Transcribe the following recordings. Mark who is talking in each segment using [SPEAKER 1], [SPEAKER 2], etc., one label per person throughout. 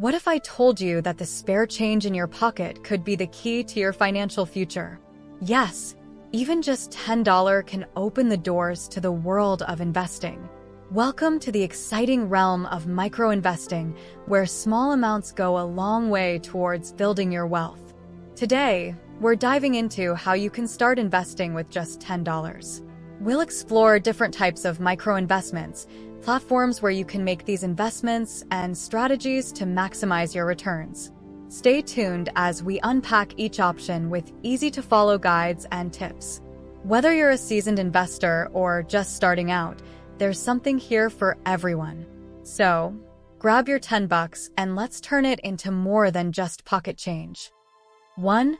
[SPEAKER 1] What if I told you that the spare change in your pocket could be the key to your financial future? Yes, even just $10 can open the doors to the world of investing. Welcome to the exciting realm of micro-investing, where small amounts go a long way towards building your wealth. Today, we're diving into how you can start investing with just $10. We'll explore different types of micro-investments, platforms where you can make these investments, and strategies to maximize your returns. Stay tuned as we unpack each option with easy-to-follow guides and tips. Whether you're a seasoned investor or just starting out, there's something here for everyone. So, grab your $10 and let's turn it into more than just pocket change. 1.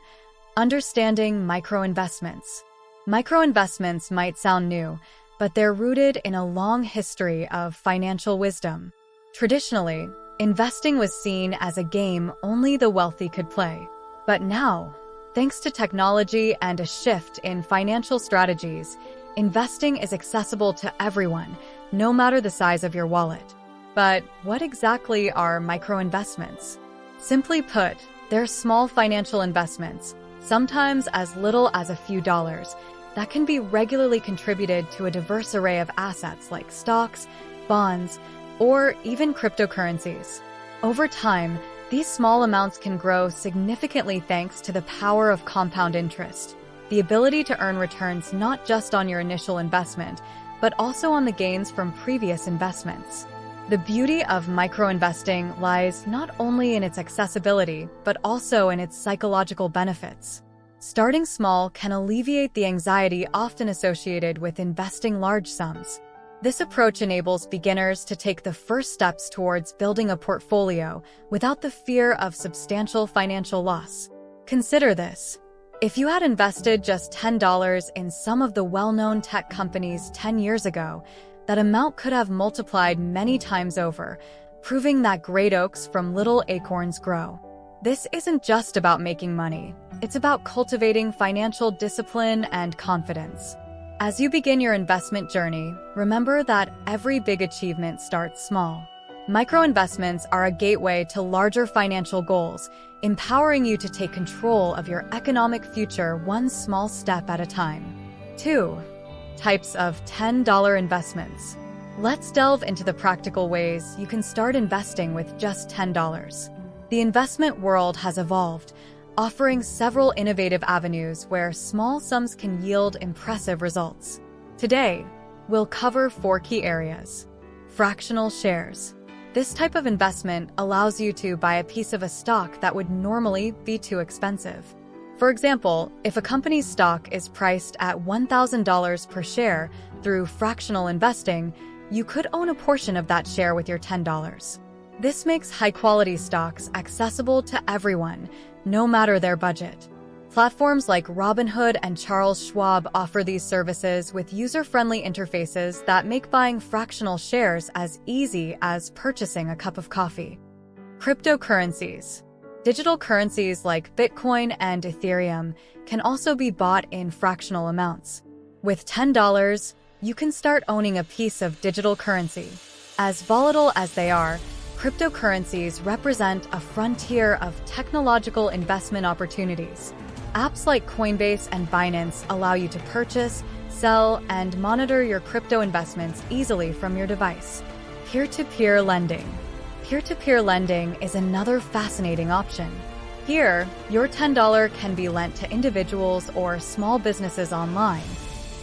[SPEAKER 1] Understanding micro-investments. Micro-investments might sound new, but they're rooted in a long history of financial wisdom. Traditionally, investing was seen as a game only the wealthy could play. But now, thanks to technology and a shift in financial strategies, investing is accessible to everyone, no matter the size of your wallet. But what exactly are micro-investments? Simply put, they're small financial investments, sometimes as little as a few dollars, that can be regularly contributed to a diverse array of assets like stocks, bonds, or even cryptocurrencies. Over time, these small amounts can grow significantly thanks to the power of compound interest, the ability to earn returns not just on your initial investment, but also on the gains from previous investments. The beauty of micro-investing lies not only in its accessibility, but also in its psychological benefits. Starting small can alleviate the anxiety often associated with investing large sums. This approach enables beginners to take the first steps towards building a portfolio without the fear of substantial financial loss. Consider this. If you had invested just $10 in some of the well-known tech companies 10 years ago, that amount could have multiplied many times over, proving that great oaks from little acorns grow. This isn't just about making money. It's about cultivating financial discipline and confidence. As you begin your investment journey, remember that every big achievement starts small. Micro-investments are a gateway to larger financial goals, empowering you to take control of your economic future one small step at a time. 2. Types of $10 investments. Let's delve into the practical ways you can start investing with just $10. The investment world has evolved, offering several innovative avenues where small sums can yield impressive results. Today, we'll cover 4 key areas. Fractional shares. This type of investment allows you to buy a piece of a stock that would normally be too expensive. For example, if a company's stock is priced at $1,000 per share through fractional investing, you could own a portion of that share with your $10. This makes high-quality stocks accessible to everyone, no matter their budget. Platforms like Robinhood and Charles Schwab offer these services with user-friendly interfaces that make buying fractional shares as easy as purchasing a cup of coffee. Cryptocurrencies. Digital currencies like Bitcoin and Ethereum can also be bought in fractional amounts. With $10, you can start owning a piece of digital currency. As volatile as they are, cryptocurrencies represent a frontier of technological investment opportunities. Apps like Coinbase and Binance allow you to purchase, sell, and monitor your crypto investments easily from your device. Peer-to-peer lending. Peer-to-peer lending is another fascinating option. Here, your $10 can be lent to individuals or small businesses online,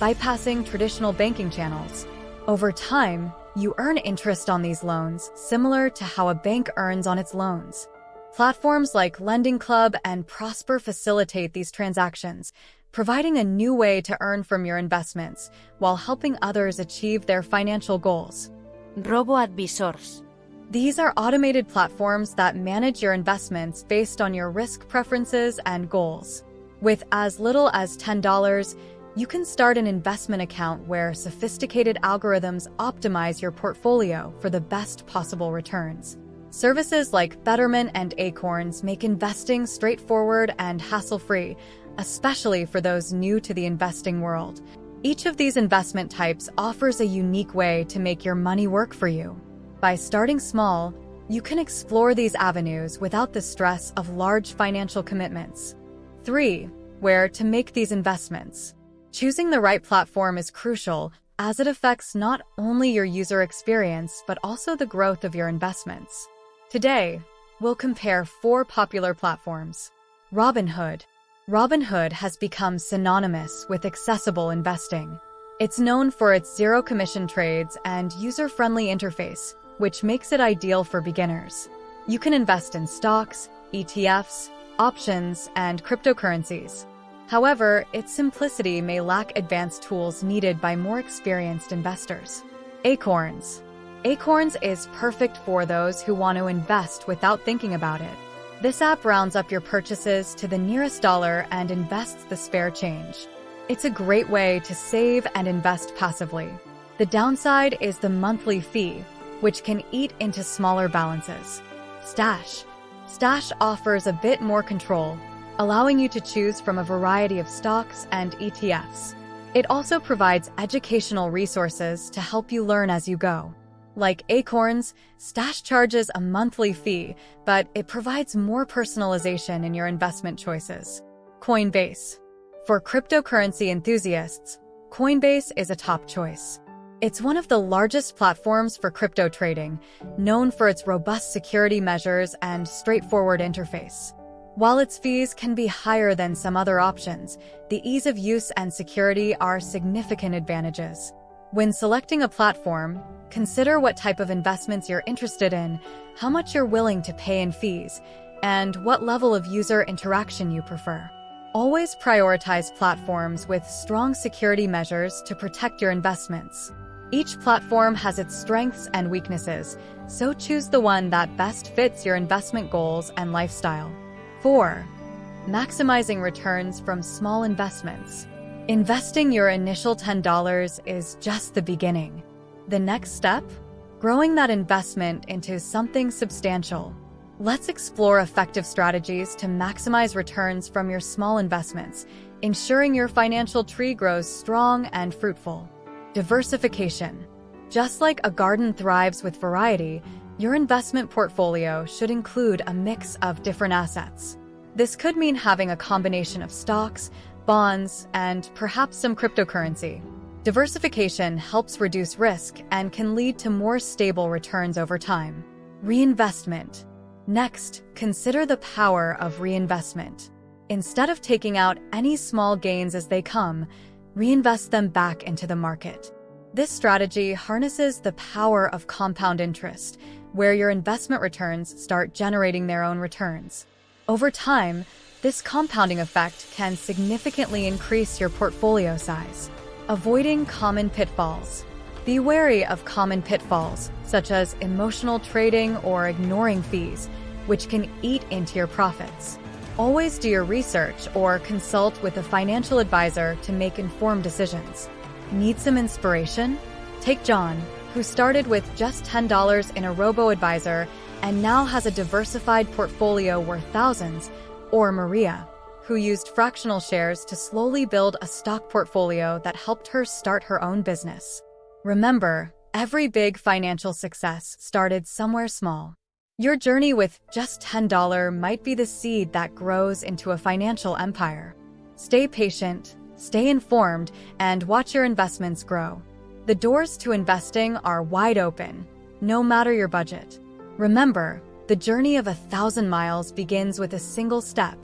[SPEAKER 1] bypassing traditional banking channels. Over time, you earn interest on these loans, similar to how a bank earns on its loans. Platforms like Lending Club and Prosper facilitate these transactions, providing a new way to earn from your investments while helping others achieve their financial goals.
[SPEAKER 2] Robo-advisors.
[SPEAKER 1] These are automated platforms that manage your investments based on your risk preferences and goals. With as little as $10, you can start an investment account where sophisticated algorithms optimize your portfolio for the best possible returns. Services like Betterment and Acorns make investing straightforward and hassle-free, especially for those new to the investing world. Each of these investment types offers a unique way to make your money work for you. By starting small, You can explore these avenues without the stress of large financial commitments. 3. Where to make these investments. Choosing the right platform is crucial, as it affects not only your user experience but also the growth of your investments. Today, we'll compare 4 popular platforms. Robinhood. Robinhood has become synonymous with accessible investing. It's known for its zero-commission trades and user-friendly interface, which makes it ideal for beginners. You can invest in stocks, ETFs, options, and cryptocurrencies. However, its simplicity may lack advanced tools needed by more experienced investors. Acorns. Acorns is perfect for those who want to invest without thinking about it. This app rounds up your purchases to the nearest dollar and invests the spare change. It's a great way to save and invest passively. The downside is the monthly fee, which can eat into smaller balances. Stash. Stash offers a bit more control, allowing you to choose from a variety of stocks and ETFs. It also provides educational resources to help you learn as you go. Like Acorns, Stash charges a monthly fee, but it provides more personalization in your investment choices. Coinbase. For cryptocurrency enthusiasts, Coinbase is a top choice. It's one of the largest platforms for crypto trading, known for its robust security measures and straightforward interface. While its fees can be higher than some other options, the ease of use and security are significant advantages. When selecting a platform, consider what type of investments you're interested in, how much you're willing to pay in fees, and what level of user interaction you prefer. Always prioritize platforms with strong security measures to protect your investments. Each platform has its strengths and weaknesses, so choose the one that best fits your investment goals and lifestyle. 4. Maximizing returns from small investments. Investing your initial $10 is just the beginning. The next step? Growing that investment into something substantial. Let's explore effective strategies to maximize returns from your small investments, ensuring your financial tree grows strong and fruitful. Diversification. Just like a garden thrives with variety, your investment portfolio should include a mix of different assets. This could mean having a combination of stocks, bonds, and perhaps some cryptocurrency. Diversification helps reduce risk and can lead to more stable returns over time. Reinvestment. Next, consider the power of reinvestment. Instead of taking out any small gains as they come, reinvest them back into the market. This strategy harnesses the power of compound interest, where your investment returns start generating their own returns. Over time, this compounding effect can significantly increase your portfolio size. Avoiding common pitfalls. Be wary of common pitfalls, such as emotional trading or ignoring fees, which can eat into your profits. Always do your research or consult with a financial advisor to make informed decisions. Need some inspiration? Take John, who started with just $10 in a robo-advisor and now has a diversified portfolio worth thousands, or Maria, who used fractional shares to slowly build a stock portfolio that helped her start her own business. Remember, every big financial success started somewhere small. Your journey with just $10 might be the seed that grows into a financial empire. Stay patient, stay informed, and watch your investments grow. The doors to investing are wide open, no matter your budget. Remember, the journey of 1,000 miles begins with a single step,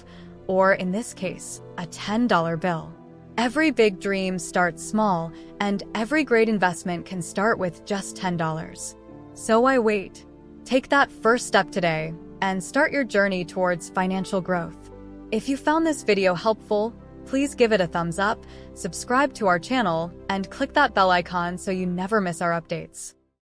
[SPEAKER 1] or in this case, a $10 bill. Every big dream starts small, and every great investment can start with just $10. So why wait? Take that first step today and start your journey towards financial growth. If you found this video helpful, please give it a thumbs up, subscribe to our channel, and click that bell icon so you never miss our updates.